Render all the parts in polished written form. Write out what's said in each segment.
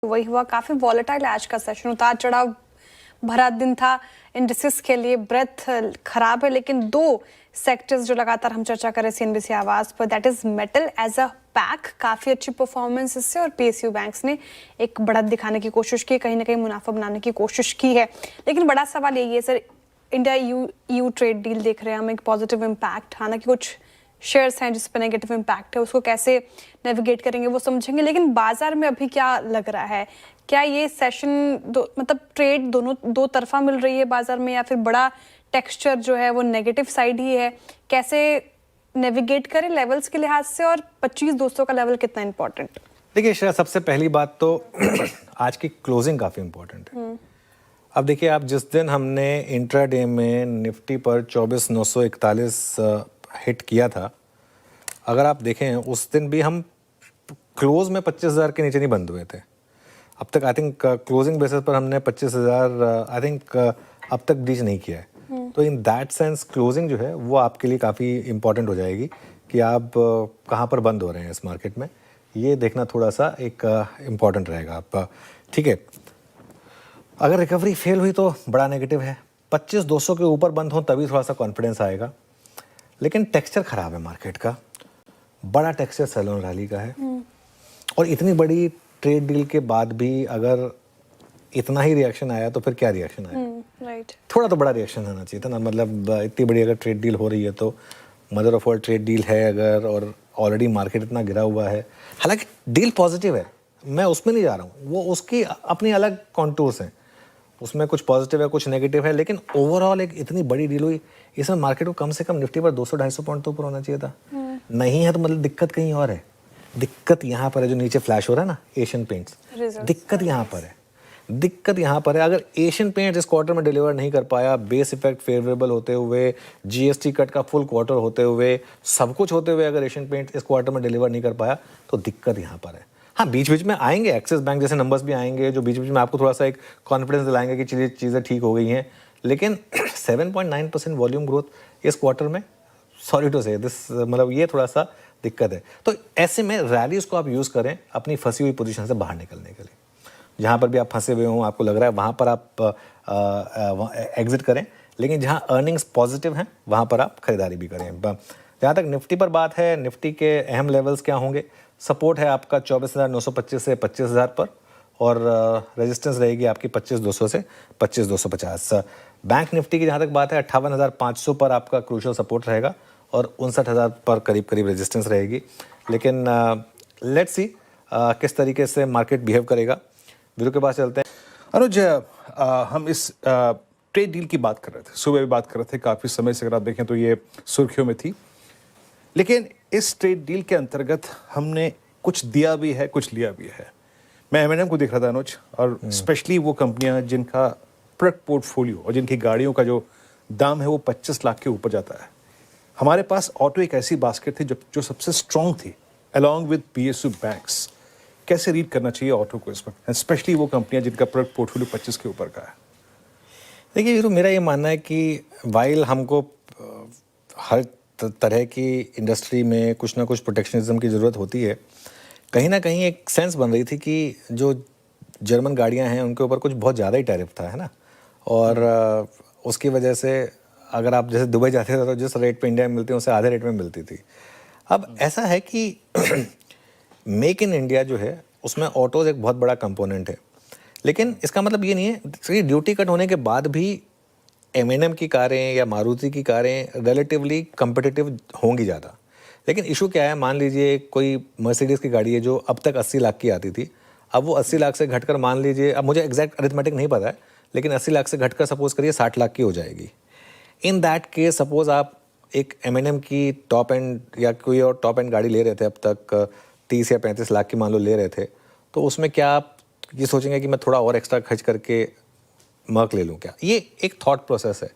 वही हुआ, काफी वॉलेटाइल आज का सेशन, उतार चढ़ाव भरा दिन था इंडिसेस के लिए। ब्रेथ खराब है, लेकिन दो सेक्टर्स जो लगातार हम चर्चा कर रहे सीएनबीसी आवाज पर, that is metal as a pack, काफी अच्छी परफॉर्मेंस इससे, और पीएसयू बैंक्स ने एक बढ़त दिखाने की कोशिश की, कहीं ना कहीं मुनाफा बनाने की कोशिश की है। लेकिन बड़ा सवाल यही है sir, India you trade deal देख रहे हैं हम, एक पॉजिटिव इम्पैक्ट, हालांकि कुछ शेयर्स हैं जिस पर नेगेटिव इम्पैक्ट है, उसको कैसे नेविगेट करेंगे वो समझेंगे। लेकिन बाजार में अभी क्या लग रहा है, क्या ये सेशन मतलब ट्रेड दो तरफा मिल रही है बाजार में, या फिर बड़ा टेक्सचर जो है वो नेगेटिव साइड ही है? कैसे नेविगेट करें लेवल्स के लिहाज से, और 25-200 का लेवल कितना इंपॉर्टेंट? देखिए श्रेया, सबसे पहली बात तो आज की क्लोजिंग काफ़ी इंपॉर्टेंट है। अब देखिए, आप जिस दिन हमने इंट्राडे में निफ्टी पर 24,941 हिट किया था, अगर आप देखें उस दिन भी हम क्लोज में 25,000 के नीचे नहीं बंद हुए थे। अब तक आई थिंक क्लोजिंग बेसिस पर हमने 25,000 आई थिंक अब तक रीच नहीं किया है। तो इन दैट सेंस क्लोजिंग जो है वो आपके लिए काफ़ी इंपॉर्टेंट हो जाएगी कि आप कहाँ पर बंद हो रहे हैं इस मार्केट में, ये देखना थोड़ा सा एक इम्पॉर्टेंट रहेगा। आप ठीक है, अगर रिकवरी फेल हुई तो बड़ा नेगेटिव है, 25,200 के ऊपर बंद हो तभी थोड़ा सा कॉन्फिडेंस आएगा। लेकिन टेक्सचर खराब है मार्केट का, बड़ा टेक्सचर सेलोन रैली का है, और इतनी बड़ी ट्रेड डील के बाद भी अगर इतना ही रिएक्शन आया तो फिर क्या रिएक्शन आया? राइट, थोड़ा तो बड़ा रिएक्शन आना चाहिए था ना। मतलब इतनी बड़ी अगर ट्रेड डील हो रही है तो mother of all trade deal है अगर, और ऑलरेडी मार्केट इतना गिरा हुआ है, हालांकि डील पॉजिटिव है, मैं उसमें नहीं जा रहा हूँ, वो उसकी अपनी अलग कॉन्टूर्स हैं, उसमें कुछ पॉजिटिव है कुछ नेगेटिव है, लेकिन ओवरऑल एक इतनी बड़ी डील हुई, इसमें मार्केट को कम से कम निफ्टी पर 200-250 पॉइंट तो ऊपर होना चाहिए था। नहीं है तो मतलब दिक्कत कहीं और है। दिक्कत यहाँ पर है, जो नीचे फ्लैश हो रहा है ना, एशियन पेंट्स, दिक्कत यहाँ पर है। दिक्कत यहाँ पर है, अगर एशियन पेंट्स इस क्वार्टर में डिलीवर नहीं कर पाया, बेस इफेक्ट फेवरेबल होते हुए, जीएसटी कट का फुल क्वार्टर होते हुए, सब कुछ होते हुए अगर एशियन पेंट्स इस क्वार्टर में डिलीवर नहीं कर पाया तो दिक्कत यहाँ पर है। हाँ, बीच बीच में आएंगे एक्सिस बैंक जैसे नंबर्स भी आएंगे जो बीच बीच में आपको थोड़ा सा एक कॉन्फिडेंस दिलाएंगे कि चीज़ें ठीक हो गई हैं, लेकिन 7.9% वॉल्यूम ग्रोथ इस क्वार्टर में, सॉरी टू से दिस, मतलब ये थोड़ा सा दिक्कत है। तो ऐसे में रैलीज को आप यूज़ करें अपनी फंसी हुई पोजीशन से बाहर निकलने के लिए। जहाँ पर भी आप फंसे हुए हों, आपको लग रहा है वहाँ पर आप एग्जिट करें, लेकिन जहाँ अर्निंग्स पॉजिटिव हैं वहाँ पर आप खरीदारी भी करें। जहाँ तक निफ्टी पर बात है, निफ्टी के अहम लेवल्स क्या होंगे? सपोर्ट है आपका 24,925 से 25,000 पर, और रेजिस्टेंस रहेगी आपकी 25,200 से 25,250। बैंक निफ्टी की जहाँ तक बात है 58,500 पर आपका क्रूशियल सपोर्ट रहेगा, और 59,000 पर करीब करीब रेजिस्टेंस रहेगी। लेकिन लेट्स सी किस तरीके से मार्केट बिहेव करेगा। वीरू के पास चलते हैं। अनुज, हम इस ट्रेड डील की बात कर रहे थे, सुबह भी बात कर रहे थे, काफ़ी समय से अगर आप देखें तो ये सुर्खियों में थी। लेकिन इस ट्रेड डील के अंतर्गत हमने कुछ दिया भी है, कुछ लिया भी है। मैं एम को देख रहा था अनुज, और स्पेशली वो कंपनियां जिनका प्रोडक्ट पोर्टफोलियो और जिनकी गाड़ियों का जो दाम है वो 25 लाख के ऊपर जाता है। हमारे पास ऑटो एक ऐसी बास्केट थी जो सबसे स्ट्रॉन्ग थी, अलॉन्ग विद पीएसयू बैंक्स। कैसे रीड करना चाहिए ऑटो को इस वक्त, स्पेशली वो कंपनियां जिनका प्रोडक्ट पोर्टफोलियो 25 के ऊपर का है? देखिए वीरू, मेरा ये मानना है कि वाइल हमको हर तरह की इंडस्ट्री में कुछ ना कुछ प्रोटेक्शनिज्म की ज़रूरत होती है, कहीं ना कहीं एक सेंस बन रही थी कि जो जर्मन गाड़ियां हैं उनके ऊपर कुछ बहुत ज़्यादा ही टैरिफ था, है ना, और उसकी वजह से अगर आप जैसे दुबई जाते थे तो जिस रेट पे इंडिया में मिलती है उससे आधे रेट में मिलती थी। अब ऐसा है कि मेक इन इंडिया जो है उसमें ऑटोज एक बहुत बड़ा कंपोनेंट है, लेकिन इसका मतलब ये नहीं है कि ड्यूटी कट होने के बाद भी M&M की कारें या मारुति की कारें रिलेटिवली कम्पिटिटिव होंगी ज़्यादा। लेकिन इशू क्या है, मान लीजिए कोई मर्सिडीज़ की गाड़ी है जो अब तक 80 लाख की आती थी, अब वो 80 लाख से घटकर, मान लीजिए, अब मुझे एग्जैक्ट अरिथमेटिक नहीं पता है, लेकिन 80 लाख से घटकर सपोज करिए 60 लाख की हो जाएगी। इन दैट केस सपोज आप एक M&M की टॉप एंड या कोई और टॉप एंड गाड़ी ले रहे थे, अब तक 30 या 35 लाख की मान लो ले रहे थे, तो उसमें क्या आप ये सोचेंगे कि मैं थोड़ा और एक्स्ट्रा खर्च करके मर्क ले लूँ क्या? ये एक थॉट प्रोसेस है।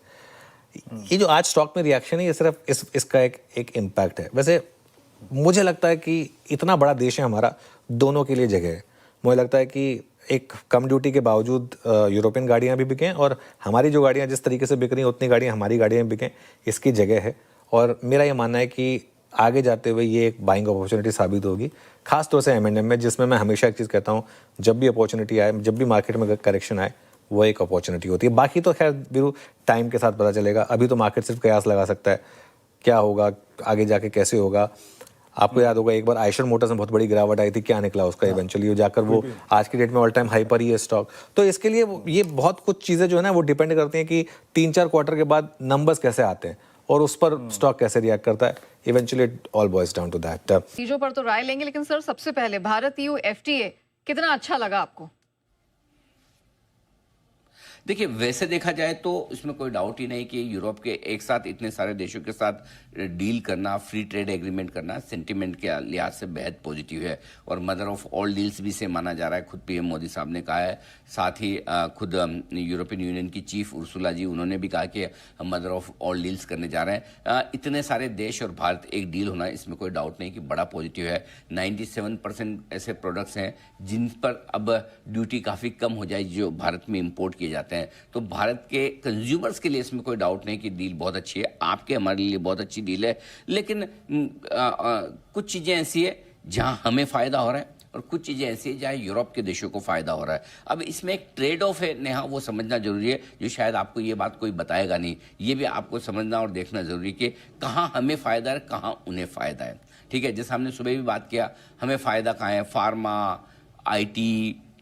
ये जो आज स्टॉक में रिएक्शन है ये सिर्फ इसका एक इम्पैक्ट है। वैसे मुझे लगता है कि इतना बड़ा देश है हमारा, दोनों के लिए जगह है। मुझे लगता है कि एक कम ड्यूटी के बावजूद यूरोपियन गाड़ियाँ भी बिकें, और हमारी जो गाड़ियाँ जिस तरीके से बिक रही हैं उतनी गाड़ियाँ हमारी गाड़ियाँ बिकें, इसकी जगह है। और मेरा ये मानना है कि आगे जाते हुए ये एक बाइंग अपॉर्चुनिटी साबित होगी, खास तौर से M&M में, जिसमें मैं हमेशा एक चीज़ कहता हूँ, जब भी अपॉर्चुनिटी आए, जब भी मार्केट में करेक्शन आए, वो एक अपॉर्चुनिटी होती है। बाकी तो खैर वीरू टाइम के साथ पता चलेगा। अभी तो मार्केट सिर्फ कयास लगा सकता है क्या होगा आगे जाके, कैसे होगा। आपको याद होगा एक बार आयशर मोटर्स में बहुत बड़ी गिरावट आई थी, क्या निकला उसका इवेंचुअली जाकर वो आज की डेट में ऑल टाइम हाई पर ही है स्टॉक। तो इसके लिए ये बहुत कुछ चीज़ें जो है ना वो डिपेंड करती हैं कि 3-4 क्वार्टर के बाद नंबर्स कैसे आते हैं और उस पर स्टॉक कैसे रिएक्ट करता है। Eventually it all boils down to that. चीजों पर तो राय लेंगे, लेकिन सर सबसे पहले भारत EU FTA कितना अच्छा लगा आपको? देखिए, वैसे देखा जाए तो इसमें कोई डाउट ही नहीं कि यूरोप के एक साथ इतने सारे देशों के साथ डील करना, फ्री ट्रेड एग्रीमेंट करना सेंटिमेंट के लिहाज से बेहद पॉजिटिव है और मदर ऑफ ऑल डील्स भी से माना जा रहा है। खुद पीएम मोदी साहब ने कहा है, साथ ही खुद यूरोपियन यूनियन की चीफ उर्सुला जी, उन्होंने भी कहा कि हम मदर ऑफ ऑल डील्स करने जा रहे हैं। इतने सारे देश और भारत एक डील होना, इसमें कोई डाउट नहीं कि बड़ा पॉजिटिव है। 97% ऐसे प्रोडक्ट्स हैं जिन पर अब ड्यूटी काफ़ी कम हो जाए जो भारत में इम्पोर्ट किए जाते हैं। तो भारत के कंज्यूमर्स के लिए इसमें कोई डाउट नहीं कि डील बहुत अच्छी है, आपके हमारे लिए बहुत अच्छी डील है। लेकिन कुछ चीज़ें ऐसी है जहां हमें फ़ायदा हो रहा है और कुछ चीज़ें ऐसी है जहाँ यूरोप के देशों को फ़ायदा हो रहा है। अब इसमें एक ट्रेड ऑफ है नेहा, वो समझना जरूरी है, जो शायद आपको ये बात कोई बताएगा नहीं। ये भी आपको समझना और देखना जरूरी है कि कहाँ हमें फ़ायदा है, कहाँ उन्हें फ़ायदा है। ठीक है, जैसे हमने सुबह भी बात किया, हमें फ़ायदा कहाँ है, pharma, IT,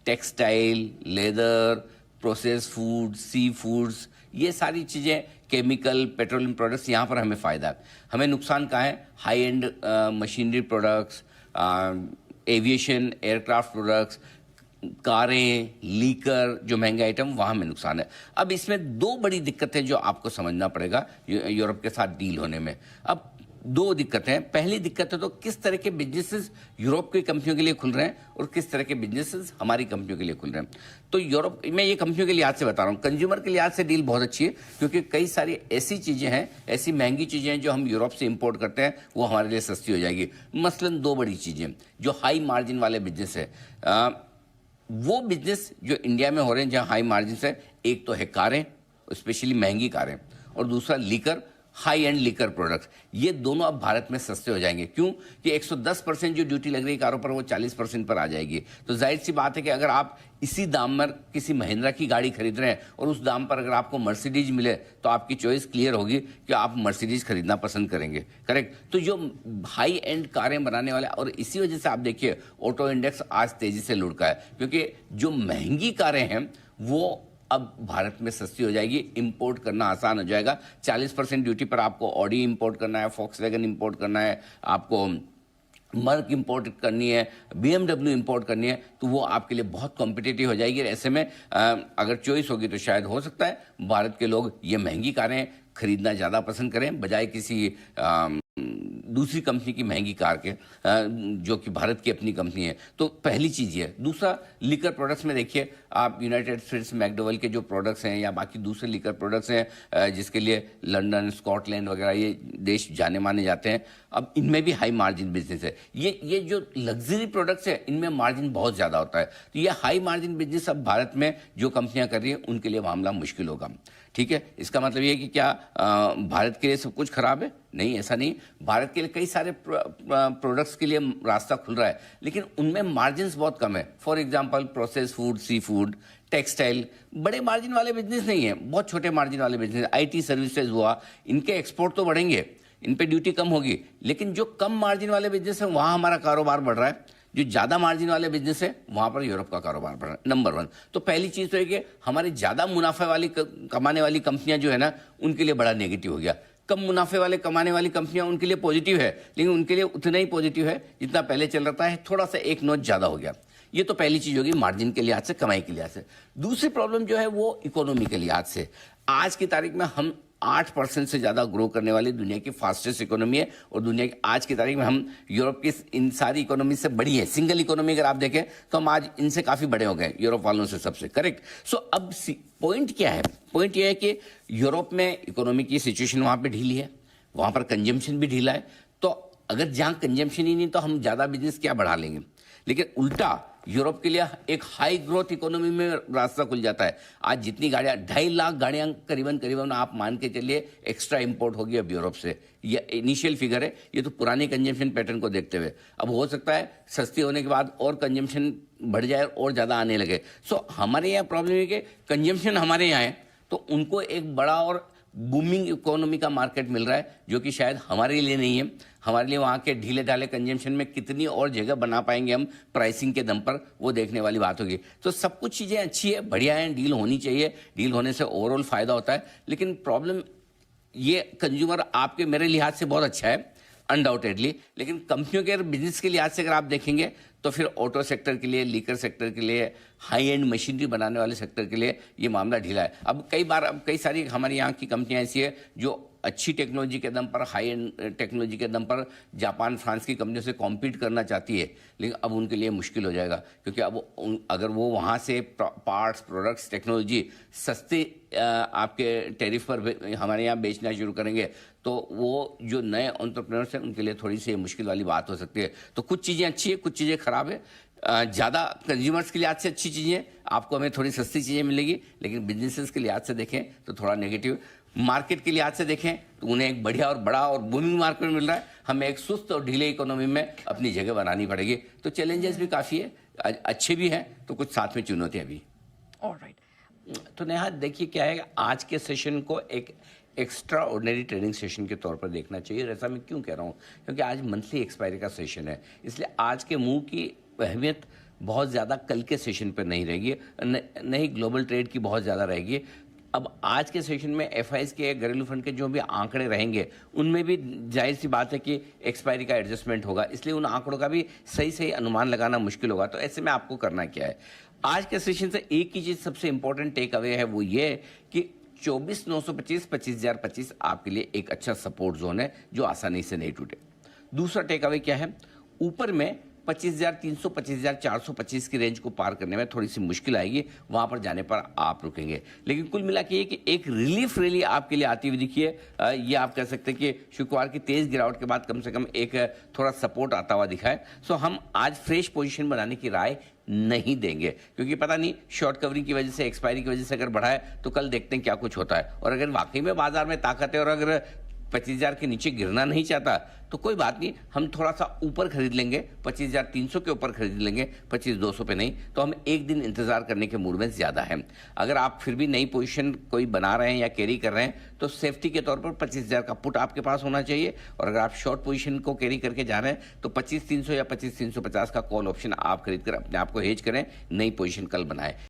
textile, leather, process food, sea foods, ये सारी चीज़ें, केमिकल, पेट्रोलियम प्रोडक्ट्स, यहाँ पर हमें फ़ायदा है। हमें नुकसान कहाँ है, high and machinery products, aviation, aircraft products, कारें, लीकर, जो महंगे आइटम, वहाँ में नुकसान है। अब इसमें दो बड़ी दिक्कतें जो आपको समझना पड़ेगा यूरोप के साथ डील होने में। अब दो दिक्कतें हैं। पहली दिक्कत है तो किस तरह के बिजनेसेस यूरोप की कंपनियों के लिए खुल रहे हैं और किस तरह के बिजनेसेस हमारी कंपनियों के लिए खुल रहे हैं। तो यूरोप, मैं ये कंपनियों के लिहाज से बता रहा हूँ, कंज्यूमर के लिहाज से डील बहुत अच्छी है, क्योंकि कई सारी ऐसी चीज़ें हैं, ऐसी महंगी चीज़ें हैं जो हम यूरोप से इंपोर्ट करते हैं, वो हमारे लिए सस्ती हो जाएगी। मसलन दो बड़ी चीज़ें जो हाई मार्जिन वाले बिजनेस है, वो बिजनेस जो इंडिया में हो रहे हैं जहाँ हाई मार्जिन है, एक तो है कारें, स्पेशली महंगी कारें, और दूसरा liquor, high and liquor products. ये दोनों अब भारत में सस्ते हो जाएंगे। क्यों? कि 110% जो ड्यूटी लग रही है कारों पर, वो 40% पर आ जाएगी। तो जाहिर सी बात है कि अगर आप इसी दाम पर किसी महिंद्रा की गाड़ी खरीद रहे हैं और उस दाम पर अगर आपको मर्सिडीज मिले, तो आपकी चॉइस क्लियर होगी कि आप मर्सिडीज खरीदना पसंद करेंगे। करेक्ट? तो जो हाई एंड कारें बनाने वाले, और इसी वजह से आप देखिए ऑटो इंडेक्स आज तेजी से लुढ़का है, क्योंकि जो महंगी कारें हैं वो अब भारत में सस्ती हो जाएगी, इंपोर्ट करना आसान हो जाएगा। 40% ड्यूटी पर आपको ऑडी इंपोर्ट करना है, फॉक्सवैगन इंपोर्ट करना है, आपको मर्क इंपोर्ट करनी है, BMW इंपोर्ट करनी है, तो वो आपके लिए बहुत कॉम्पिटिटिव हो जाएगी। ऐसे में अगर चॉइस होगी तो शायद हो सकता है भारत के लोग ये महंगी कारें खरीदना ज़्यादा पसंद करें बजाय किसी दूसरी कंपनी की महंगी कार के, जो कि भारत की अपनी कंपनी है। तो पहली चीज़ ये है। दूसरा, लीकर प्रोडक्ट्स में देखिए आप, यूनाइटेड स्टेट्स मैकडोवेल के जो प्रोडक्ट्स हैं या बाकी दूसरे लीकर प्रोडक्ट्स हैं, जिसके लिए लंदन, स्कॉटलैंड वगैरह ये देश जाने माने जाते हैं, अब इनमें भी हाई मार्जिन बिजनेस है। ये जो लग्जरी प्रोडक्ट्स है, इनमें मार्जिन बहुत ज़्यादा होता है। तो ये हाई मार्जिन बिजनेस अब भारत में जो कंपनियां कर रही हैं, उनके लिए मामला मुश्किल होगा। ठीक है, इसका मतलब ये है कि क्या भारत के लिए सब कुछ खराब है? नहीं, ऐसा नहीं। भारत के लिए कई सारे प्रोडक्ट्स के लिए रास्ता खुल रहा है, लेकिन उनमें मार्जिन्स बहुत कम है। For example process food, sea food, textile, बड़े मार्जिन वाले बिजनेस नहीं है, बहुत छोटे मार्जिन वाले बिजनेस। IT सर्विसेज हुआ, इनके एक्सपोर्ट तो बढ़ेंगे, इन पे ड्यूटी कम होगी, लेकिन जो कम मार्जिन वाले बिजनेस है वहाँ हमारा कारोबार बढ़ रहा है। जो ज़्यादा मार्जिन वाले बिजनेस है वहाँ पर यूरोप का कारोबार बढ़ रहा है। नंबर 1। तो पहली चीज़ तो है कि हमारी ज़्यादा मुनाफे वाली कमाने वाली कंपनियां जो है ना, उनके लिए बड़ा नेगेटिव हो गया। कम मुनाफे वाले कमाने वाली कंपनियां उनके लिए पॉजिटिव है, लेकिन उनके लिए उतना ही पॉजिटिव है जितना पहले चल रहा है, थोड़ा सा एक नोच ज़्यादा हो गया। ये तो पहली चीज़ होगी मार्जिन के लिहाज से, कमाई के लिहाज से। दूसरी प्रॉब्लम जो है वो इकोनॉमी के लिहाज से। आज की तारीख में हम 8% से ज़्यादा ग्रो करने वाली दुनिया की फास्टेस्ट इकोनॉमी है, और दुनिया की आज की तारीख में हम यूरोप की इन सारी इकोनॉमी से बड़ी है। सिंगल इकोनॉमी अगर आप देखें तो हम आज इनसे काफ़ी बड़े हो गए, यूरोप वालों से सबसे। करेक्ट? सो अब पॉइंट क्या है? पॉइंट ये है कि यूरोप में इकोनॉमी की सिचुएशन वहाँ पर ढीली है, वहाँ पर कंजम्पशन भी ढीला है। तो अगर जहाँ कंजम्पशन ही नहीं तो हम ज़्यादा बिजनेस क्या बढ़ा लेंगे। लेकिन उल्टा यूरोप के लिए एक हाई ग्रोथ इकोनॉमी में रास्ता खुल जाता है। आज जितनी गाड़ियां 2.5 लाख गाड़ियां करीबन आप मान के चलिए एक्स्ट्रा इंपोर्ट होगी अब यूरोप से। ये इनिशियल फिगर है, ये तो पुरानी कंजम्पशन पैटर्न को देखते हुए। अब हो सकता है सस्ती होने के बाद और कंजम्पशन बढ़ जाए और ज़्यादा आने लगे। सो हमारे यहाँ प्रॉब्लम है कि कंजम्पशन हमारे यहाँ है तो उनको एक बड़ा और बूमिंग इकोनॉमी का मार्केट मिल रहा है, जो कि शायद हमारे लिए नहीं है। हमारे लिए वहाँ के ढीले ढाले कंजम्पशन में कितनी और जगह बना पाएंगे हम प्राइसिंग के दम पर, वो देखने वाली बात होगी। तो सब कुछ चीज़ें अच्छी है, बढ़िया है, डील होनी चाहिए, डील होने से ओवरऑल फ़ायदा होता है। लेकिन प्रॉब्लम ये कंज्यूमर आपके मेरे लिहाज से बहुत अच्छा है अनडाउटेडली, लेकिन कंपनियों के बिजनेस के लिहाज से अगर आप देखेंगे तो फिर ऑटो सेक्टर के लिए, लीकर सेक्टर के लिए, हाई एंड मशीनरी बनाने वाले सेक्टर के लिए ये मामला ढीला है। अब कई सारी हमारे यहाँ की कंपनियां ऐसी है जो अच्छी टेक्नोलॉजी के दम पर, हाई एंड टेक्नोलॉजी के दम पर जापान फ्रांस की कंपनियों से कॉम्पीट करना चाहती है, लेकिन अब उनके लिए मुश्किल हो जाएगा, क्योंकि अब अगर वो वहाँ से पार्ट्स, प्रोडक्ट्स, टेक्नोलॉजी सस्ते आपके टैरिफ पर हमारे यहाँ बेचना शुरू करेंगे तो वो जो नए एंटरप्रेन्योर्स हैं उनके लिए थोड़ी सी मुश्किल वाली बात हो सकती है। तो कुछ चीज़ें अच्छी है, कुछ चीज़ें खराब है। ज़्यादा कंज्यूमर्स के लिहाज से अच्छी चीज़ें, आपको हमें थोड़ी सस्ती चीज़ें मिलेगी, लेकिन बिजनेसेस के लिहाज से देखें तो थोड़ा नेगेटिव। मार्केट के लिहाज से देखें तो उन्हें एक बढ़िया और बड़ा और बूमिंग मार्केट मिल रहा है, हमें एक सुस्त और ढीले इकोनॉमी में अपनी जगह बनानी पड़ेगी। तो चैलेंजेस भी काफ़ी है, अच्छे भी हैं, तो कुछ साथ में चुनौतियाँ भी। ऑलराइट, तो नेहा देखिए क्या है, आज के सेशन को एक एक्स्ट्रा ऑर्डिनरी ट्रेडिंग सेशन के तौर पर देखना चाहिए। ऐसा मैं क्यों कह रहा हूँ, क्योंकि आज मंथली एक्सपायरी का सेशन है, इसलिए आज के मूव की अहमियत बहुत ज़्यादा कल के सेशन पर नहीं रहेगी, नहीं ग्लोबल ट्रेड की बहुत ज़्यादा रहेगी। अब आज के सेशन में एफआईज के, घरेलू फंड के जो भी आंकड़े रहेंगे उनमें भी जाहिर सी बात है कि एक्सपायरी का एडजस्टमेंट होगा, इसलिए उन आंकड़ों का भी सही अनुमान लगाना मुश्किल होगा। तो ऐसे में आपको करना क्या है, आज के सेशन से एक ही चीज़ सबसे इंपॉर्टेंट टेक अवे है, वो ये है कि 24,925, 25,025 आपके लिए एक अच्छा सपोर्ट जोन है जो आसानी से नहीं टूटे। दूसरा टेक अवे क्या है, ऊपर में 25,300, 25,425 की रेंज को पार करने में थोड़ी सी मुश्किल आएगी, वहां पर जाने पर आप रुकेंगे। लेकिन कुल मिला के ये कि एक रिलीफ रैली आपके लिए आती हुई दिखी है। ये आप कह सकते हैं कि शुक्रवार की तेज गिरावट के बाद कम से कम एक थोड़ा सपोर्ट आता हुआ दिखा है। सो हम आज फ्रेश पोजीशन बनाने की राय नहीं देंगे, क्योंकि पता नहीं शॉर्ट कवरिंग की वजह से, एक्सपायरी की वजह से अगर बढ़ा है तो कल देखते हैं क्या कुछ होता है। और अगर वाकई में बाजार में ताकत है और अगर 25,000 के नीचे गिरना नहीं चाहता तो कोई बात नहीं, हम थोड़ा सा ऊपर खरीद लेंगे, 25,300 के ऊपर खरीद लेंगे, 25,200 पे नहीं। तो हम एक दिन इंतजार करने के मूड में ज़्यादा है। अगर आप फिर भी नई पोजीशन कोई बना रहे हैं या कैरी कर रहे हैं तो सेफ्टी के तौर पर 25,000 का पुट आपके पास होना चाहिए, और अगर आप शॉर्ट पोजीशन को कैरी करके जा रहे हैं तो 25,300 या 25,350 का कॉल ऑप्शन आप खरीद कर अपने आप को हेज करें, नई पोजीशन कल बनाएं।